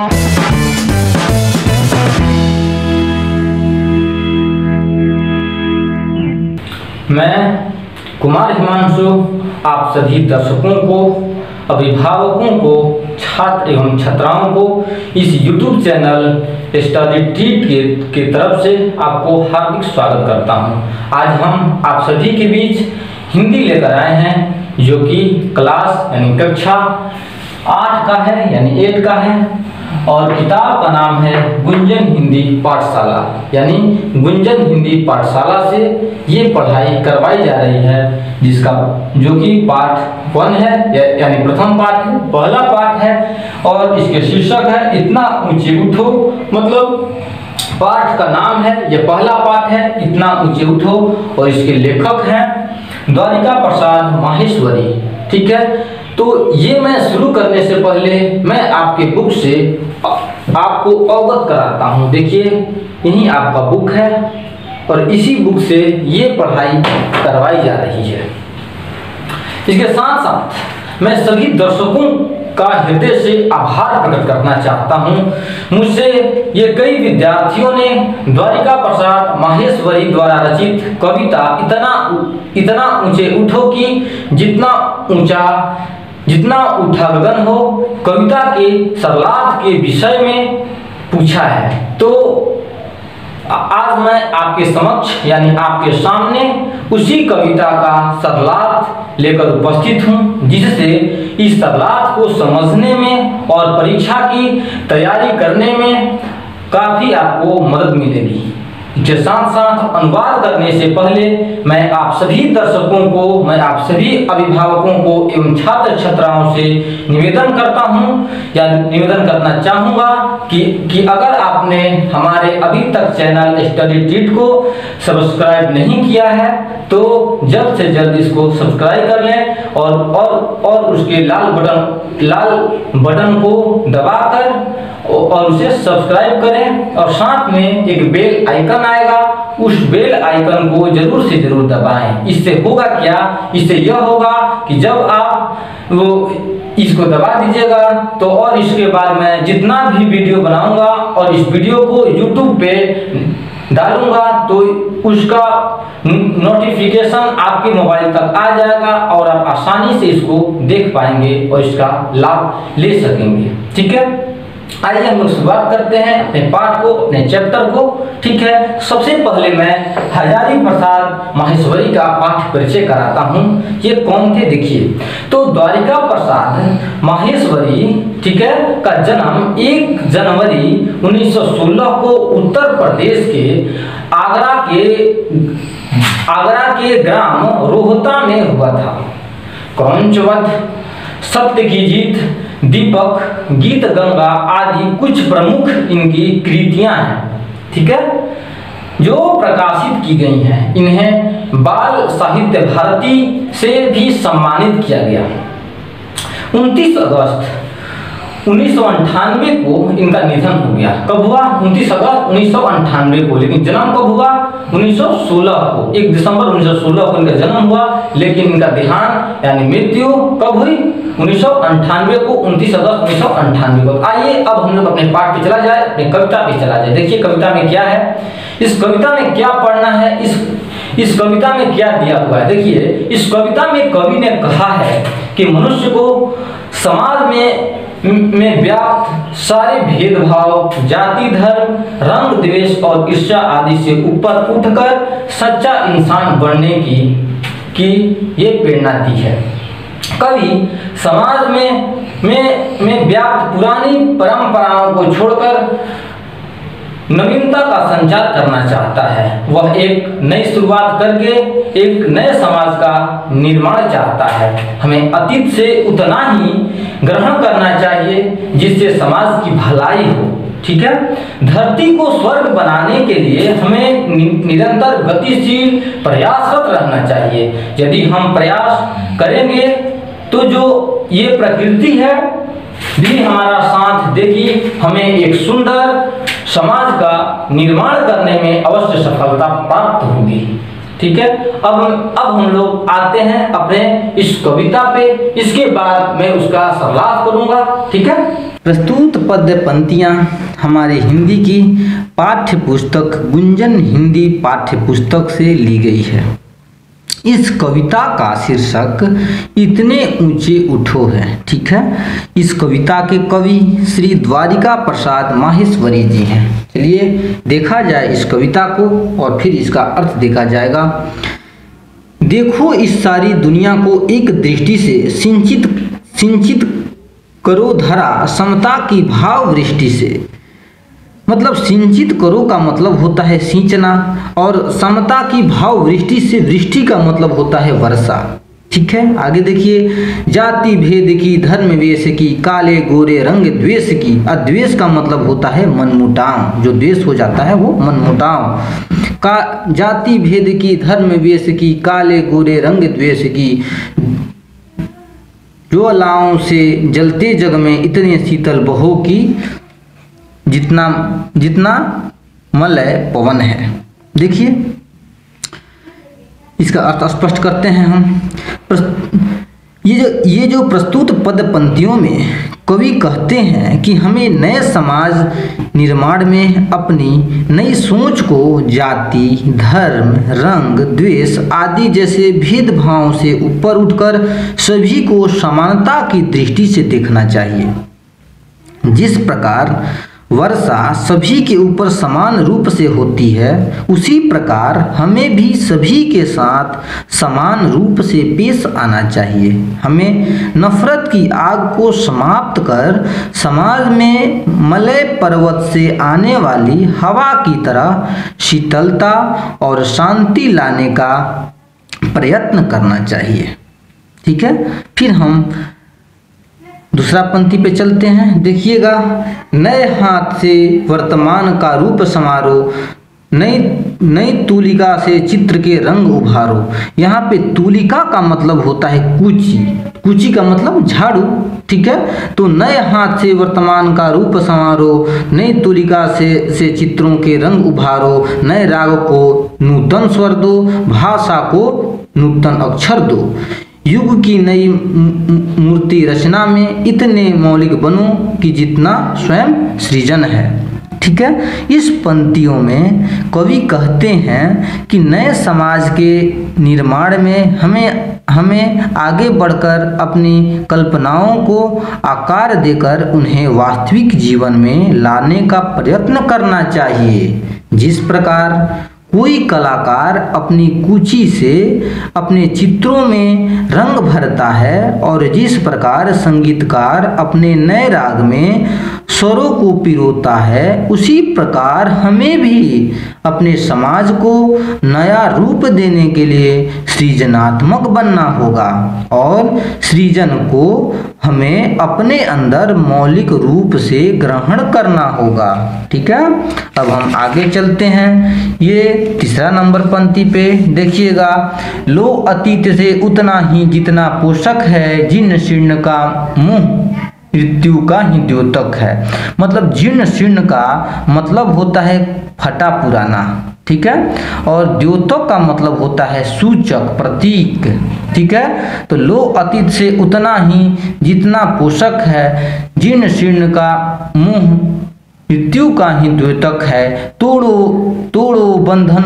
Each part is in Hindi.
मैं कुमार हिमांशु आप सभी दर्शकों को, अभिभावकों को, छात्र एवं छात्राओं को इस YouTube चैनल स्टडी ट्रीट के तरफ से आपको हार्दिक स्वागत करता हूं। आज हम आप सभी के बीच हिंदी लेकर आए हैं, जो कि क्लास यानी कक्षा 8 का है यानी 8 का है, और किताब का नाम है गुंजन हिंदी पाठशाला यानी गुंजन हिंदी पाठशाला से ये पढ़ाई करवाई जा रही है, जिसका जो कि पाठ 1 है यानी प्रथम पाठ है, पहला पाठ है, और इसके शीर्षक है इतना ऊंचे उठो। मतलब पाठ का नाम है, यह पहला पाठ है इतना ऊंचे उठो, और इसके लेखक हैं द्वारिका प्रसाद माहेश्वरी। ठीक है, तो ये मैं शुरू करने से पहले मैं आपके बुक से आपको अवगत कराता हूँ। देखिए यही आपका बुक है और इसी बुक से ये पढ़ाई करवाई जा रही है। इसके साथ साथ मैं सभी दर्शकों का हृदय से आभार प्रकट करना चाहता हूँ। मुझसे ये कई विद्यार्थियों ने द्वारिका प्रसाद माहेश्वरी द्वारा रचित कविता इतना ऊंचे उठो कि जितना ऊंचा गगन हो, कविता के सरलार्थ के विषय में पूछा है। तो आज मैं आपके समक्ष यानी आपके सामने उसी कविता का सरलार्थ लेकर उपस्थित हूँ, जिससे इस सरलार्थ को समझने में और परीक्षा की तैयारी करने में काफी आपको मदद मिलेगी। इसके साथ साथ अनुवाद करने से पहले मैं आप सभी दर्शकों को, मैं आप सभी अभिभावकों को एवं छात्र छात्राओं से निवेदन करता हूं या निवेदन करना चाहूंगा कि अगर आपने हमारे अभी तक चैनल स्टडी ट्रीट को सब्सक्राइब नहीं किया है तो जल्द से जल्द इसको सब्सक्राइब कर लें और उसके लाल बटन को दबाकर और उसे सब्सक्राइब करें, और साथ में एक बेल आइकन आएगा, उस बेल आइकन को जरूर से जरूर दबाएं। इससे होगा क्या, इससे यह होगा कि जब आप वो इसको दबा दीजिएगा तो और इसके बाद मैं जितना भी वीडियो बनाऊंगा और इस वीडियो को YouTube पे डालूंगा तो उसका नोटिफिकेशन आपके मोबाइल तक आ जाएगा और आप आसानी से इसको देख पाएंगे और इसका लाभ ले सकेंगे। ठीक है, आइए हम लोग शुरुआत करते हैं अपने पाठ को, अपने चैप्टर को। ठीक है, सबसे पहले मैं हजारी प्रसाद माहेश्वरी का पाठ परिचय कराता हूँ। ये कौन थे देखिए। तो द्वारिका प्रसाद माहेश्वरी, ठीक है, का जन्म 1 जनवरी 1916 को उत्तर प्रदेश के आगरा के ग्राम रोहता में हुआ था। क्रौंचवध, सत्य की जीत, दीपक, गीत गंगा आदि कुछ प्रमुख इनकी कृतियां हैं। ठीक है, जो प्रकाशित की गई हैं। इन्हें बाल साहित्य भारती से भी सम्मानित किया गया। 29 अगस्त 1998 को इनका निधन हो गया। कब हुआ? 29 अगस्त 1998 को, लेकिन जन्म कब हुआ? 1916 को। 1 दिसंबर 1916 को इनका जन्म हुआ, लेकिन इनका देहांत यानी मृत्यु कब हुई? 1998 को, 29 अगस्त 1998 को। आइए अब हम लोग अपने पाठ पे चला जाए, अपने कविता पे चला जाए। देखिए कविता में क्या है, इस कविता में क्या पढ़ना है, इस कविता में क्या दिया हुआ है। देखिए इस कविता में कवि ने कहा है कि मनुष्य को समाज में व्याप्त सारे भेदभाव, जाति, धर्म, रंग, द्वेष और ईर्ष्या आदि से ऊपर उठकर सच्चा इंसान बनने की ये प्रेरणा दी है। कवि समाज में व्याप्त पुरानी परंपराओं को छोड़कर नवीनता का संचार करना चाहता है। वह एक नई शुरुआत करके एक नए समाज का निर्माण चाहता है। हमें अतीत से उतना ही ग्रहण करना चाहिए जिससे समाज की भलाई हो। ठीक है, धरती को स्वर्ग बनाने के लिए हमें निरंतर गतिशील प्रयासरत रहना चाहिए। यदि हम प्रयास करेंगे तो जो ये प्रकृति है भी हमारा साथ देगी, हमें एक सुंदर समाज का निर्माण करने में अवश्य सफलता प्राप्त होगी। ठीक है, अब हम लोग आते हैं अपने इस कविता पे। इसके बाद मैं उसका सरलार्थ करूंगा। ठीक है। प्रस्तुत पद्य पंक्तियाँ हमारे हिंदी की पाठ्य पुस्तक गुंजन हिंदी पाठ्य पुस्तक से ली गई है। इस कविता का शीर्षक इतने ऊंचे उठो है। ठीक है, इस कविता के कवि श्री द्वारिका प्रसाद माहेश्वरी जी हैं। चलिए देखा जाए इस कविता को और फिर इसका अर्थ देखा जाएगा। देखो इस सारी दुनिया को एक दृष्टि से सिंचित करो धरा समता की भाव वृष्टि से। मतलब सिंचित करो का मतलब होता है सींचना और समता की भाव वृष्टि से वृष्टि का मतलब होता है वर्षा। ठीक है, आगे देखिए। जाति भेद की धर्म वेश की काले गोरे रंग द्वेष की। अद्वेष का मतलब होता है मनमुटाव, जो द्वेष हो जाता है वो मनमुटाव का। जाति भेद की धर्म वेश की काले गोरे रंग द्वेष की। ज्वालाओं से जलते जग में इतने शीतल बहो की जितना मलय पवन है। देखिए इसका अर्थ स्पष्ट करते हैं हम। ये जो प्रस्तुत पद पंक्तियों में कवि कहते हैं कि हमें नए समाज निर्माण में अपनी नई सोच को जाति धर्म रंग द्वेष आदि जैसे भेदभाव से ऊपर उठकर सभी को समानता की दृष्टि से देखना चाहिए। जिस प्रकार वर्षा सभी के ऊपर समान रूप से होती है, उसी प्रकार हमें भी सभी के साथ समान रूप से पेश आना चाहिए। हमें नफरत की आग को समाप्त कर समाज में मलय पर्वत से आने वाली हवा की तरह शीतलता और शांति लाने का प्रयत्न करना चाहिए। ठीक है, फिर हम दूसरा पंक्ति पे चलते हैं। देखिएगा। नए हाथ से वर्तमान का रूप संवारो, नई तूलिका से चित्र के रंग उभारो। यहाँ पे तूलिका का मतलब होता है कूची, कूची का मतलब झाड़ू। ठीक है, तो नए हाथ से वर्तमान का रूप संवारो, नई तूलिका से चित्रों के रंग उभारो, नए राग को नूतन स्वर दो, भाषा को नूतन अक्षर दो। युग की नई मूर्ति रचना में इतने मौलिक बनो कि जितना स्वयं सृजन है। ठीक है, इस पंक्तियों में कवि कहते हैं कि नए समाज के निर्माण में हमें आगे बढ़कर अपनी कल्पनाओं को आकार देकर उन्हें वास्तविक जीवन में लाने का प्रयत्न करना चाहिए। जिस प्रकार कोई कलाकार अपनी कूची से अपने चित्रों में रंग भरता है और जिस प्रकार संगीतकार अपने नए राग में स्वरों को पिरोता है, उसी प्रकार हमें भी अपने समाज को नया रूप देने के लिए सृजनात्मक बनना होगा और सृजन को हमें अपने अंदर मौलिक रूप से ग्रहण करना होगा। ठीक है, अब हम आगे चलते हैं। ये तीसरा नंबर पंक्ति पे देखिएगा। लो अतीत से उतना ही जितना पोषक है, जीर्ण शीर्ण का मुंह मृत्यु का ही द्योतक है। मतलब जीर्ण शीर्ण का मतलब होता है फटा पुराना। ठीक है, और द्योतक का मतलब होता है सूचक प्रतीक। ठीक है, तो लो अतीत से उतना ही जितना पोषक है, जीर्ण शीर्ण का मुंह मृत्यु का ही द्योतक है। तोड़ो बंधन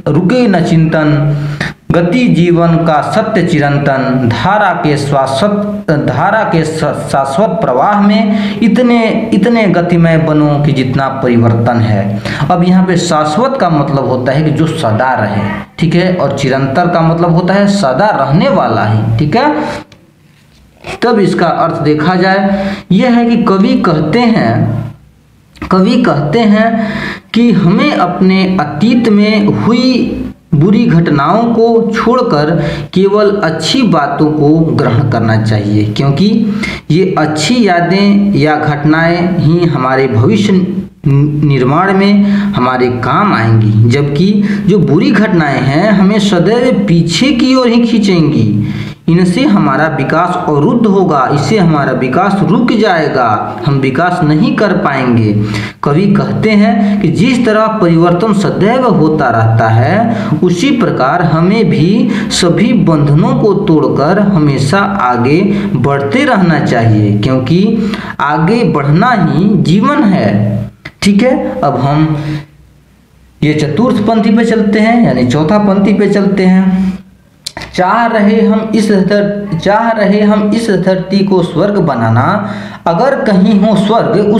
रुके न चिंतन, गति जीवन का सत्य चिरंतन, धारा के शाश्वत प्रवाह में इतने गतिमय बनो कि जितना परिवर्तन है। अब यहाँ पे शाश्वत का मतलब होता है कि जो सदा रहे। ठीक है, और चिरंतर का मतलब होता है सदा रहने वाला ही। ठीक है, तब इसका अर्थ देखा जाए यह है कि कवि कहते हैं कि हमें अपने अतीत में हुई बुरी घटनाओं को छोड़कर केवल अच्छी बातों को ग्रहण करना चाहिए, क्योंकि ये अच्छी यादें या घटनाएं ही हमारे भविष्य निर्माण में हमारे काम आएंगी, जबकि जो बुरी घटनाएं हैं हमें सदैव पीछे की ओर ही खींचेंगी। इनसे हमारा विकास अवरुद्ध होगा, इससे हमारा विकास रुक जाएगा, हम विकास नहीं कर पाएंगे। कवि कहते हैं कि जिस तरह परिवर्तन सदैव होता रहता है, उसी प्रकार हमें भी सभी बंधनों को तोड़कर हमेशा आगे बढ़ते रहना चाहिए, क्योंकि आगे बढ़ना ही जीवन है। ठीक है, अब हम ये चतुर्थ पंक्ति पे चलते हैं, यानी चौथा पंक्ति पे चलते हैं। चाह रहे हम इस धरती को स्वर्ग बनाना, अगर कहीं हो स्वर्ग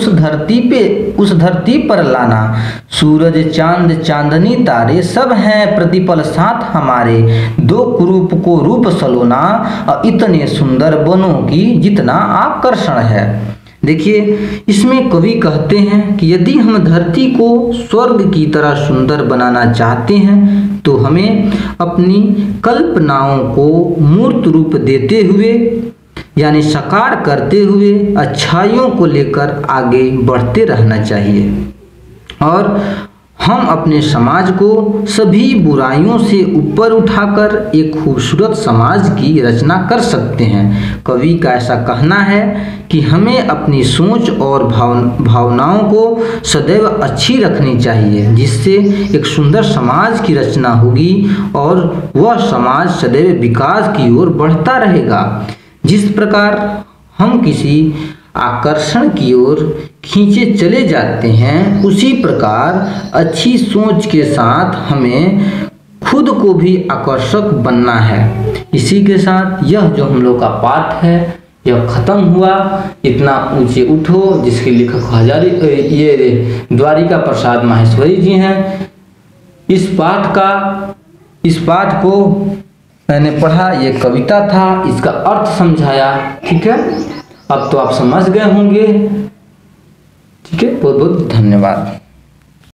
उस धरती पर लाना। सूरज चांद चांदनी तारे सब हैं प्रतिपल साथ हमारे, दो कुरूप को रूप सलोना, इतने सुंदर बनों की जितना आकर्षण है। देखिए, इसमें कवि कहते हैं कि यदि हम धरती को स्वर्ग की तरह सुंदर बनाना चाहते हैं, तो हमें अपनी कल्पनाओं को मूर्त रूप देते हुए, यानी साकार करते हुए अच्छाइयों को लेकर आगे बढ़ते रहना चाहिए, और हम अपने समाज को सभी बुराइयों से ऊपर उठाकर एक खूबसूरत समाज की रचना कर सकते हैं। कवि का ऐसा कहना है कि हमें अपनी सोच और भावनाओं को सदैव अच्छी रखनी चाहिए, जिससे एक सुंदर समाज की रचना होगी और वह समाज सदैव विकास की ओर बढ़ता रहेगा। जिस प्रकार हम किसी आकर्षण की ओर खींचे चले जाते हैं, उसी प्रकार अच्छी सोच के साथ हमें खुद को भी आकर्षक बनना है। इसी के साथ यह जो हम लोग का पाठ है यह खत्म हुआ। इतना ऊंचे उठो, जिसके लेखक ये द्वारिका प्रसाद माहेश्वरी जी हैं। इस पाठ को मैंने पढ़ा, ये कविता था, इसका अर्थ समझाया। ठीक है, अब तो आप समझ गए होंगे। ठीक है, बहुत बहुत धन्यवाद।